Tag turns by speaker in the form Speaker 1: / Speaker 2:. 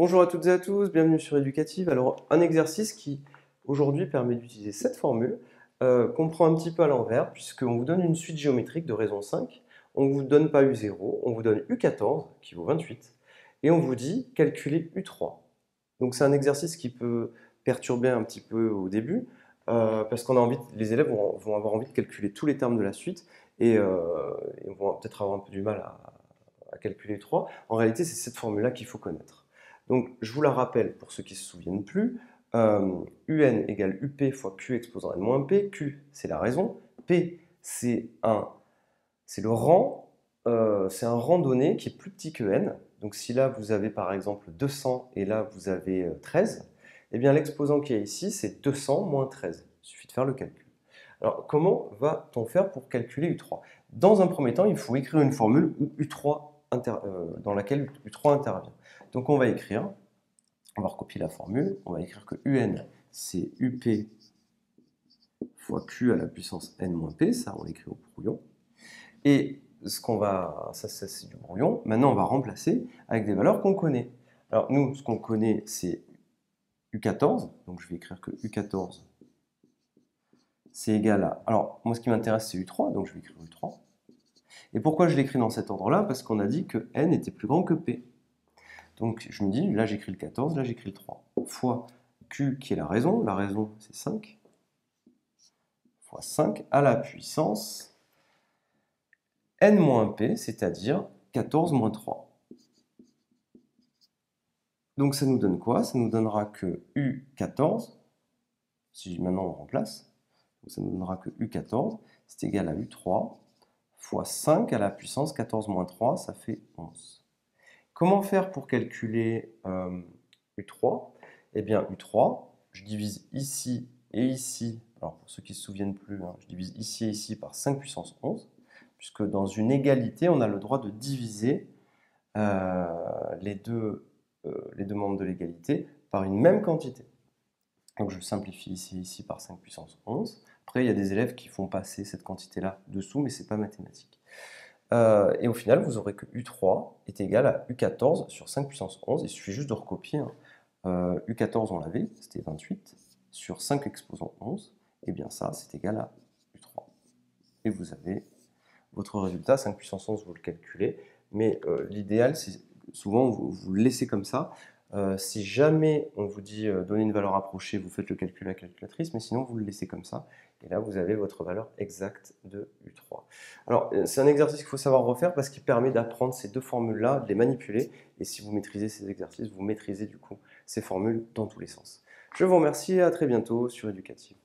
Speaker 1: Bonjour à toutes et à tous, bienvenue sur Éducative. Alors, un exercice qui aujourd'hui permet d'utiliser cette formule, qu'on prend un petit peu à l'envers, puisqu'on vous donne une suite géométrique de raison 5. On ne vous donne pas U0, on vous donne U14, qui vaut 28, et on vous dit calculer U3. Donc, c'est un exercice qui peut perturber un petit peu au début, parce qu'on a envie, les élèves vont avoir envie de calculer tous les termes de la suite, et vont peut-être avoir un peu du mal à calculer U3. En réalité, c'est cette formule-là qu'il faut connaître. Donc, je vous la rappelle pour ceux qui ne se souviennent plus. UN égale UP fois Q exposant N-P. Q, c'est la raison. P, c'est le rang. C'est un rang donné qui est plus petit que N. Donc, si là, vous avez par exemple 200 et là, vous avez 13, eh bien, l'exposant qui est ici, c'est 200 moins 13. Il suffit de faire le calcul. Alors, comment va-t-on faire pour calculer U3? Dans un premier temps, il faut écrire une formule où dans laquelle U3 intervient. Donc, on va recopier la formule, on va écrire que UN, c'est UP fois Q à la puissance N-P, ça on l'écrit au brouillon. Et ça c'est du brouillon, maintenant on va remplacer avec des valeurs qu'on connaît. Alors nous, ce qu'on connaît, c'est U14, donc je vais écrire que U14, c'est égal à... Alors, moi ce qui m'intéresse, c'est U3, donc je vais écrire U3. Et pourquoi je l'écris dans cet ordre-là? Parce qu'on a dit que N était plus grand que P. Donc je me dis, là j'écris le 14, là j'écris le 3, fois Q qui est la raison c'est 5, fois 5 à la puissance N-P, c'est-à-dire 14 moins 3. Donc ça nous donne quoi? Ça nous donnera que U14, si maintenant on remplace, donc ça nous donnera que U14, c'est égal à U3, fois 5 à la puissance 14 moins 3, ça fait 11. Comment faire pour calculer U3? Eh bien, U3, je divise ici et ici, alors pour ceux qui ne se souviennent plus, je divise ici et ici par 5 puissance 11, puisque dans une égalité, on a le droit de diviser les deux membres de l'égalité par une même quantité. Donc je simplifie ici et ici par 5 puissance 11. Après, il y a des élèves qui font passer cette quantité-là dessous, mais ce n'est pas mathématique. Et au final, vous aurez que U3 est égal à U14 sur 5 puissance 11. Il suffit juste de recopier. U14, on l'avait, c'était 28, sur 5 exposant 11. Et bien ça, c'est égal à U3. Et vous avez votre résultat, 5 puissance 11, vous le calculez. Mais l'idéal, c'est souvent, vous le laissez comme ça. Si jamais on vous dit donner une valeur approchée, vous faites le calcul à la calculatrice, mais sinon vous le laissez comme ça. Et là, vous avez votre valeur exacte de U3. Alors, c'est un exercice qu'il faut savoir refaire parce qu'il permet d'apprendre ces deux formules-là, de les manipuler. Et si vous maîtrisez ces exercices, vous maîtrisez du coup ces formules dans tous les sens. Je vous remercie et à très bientôt sur Éducative.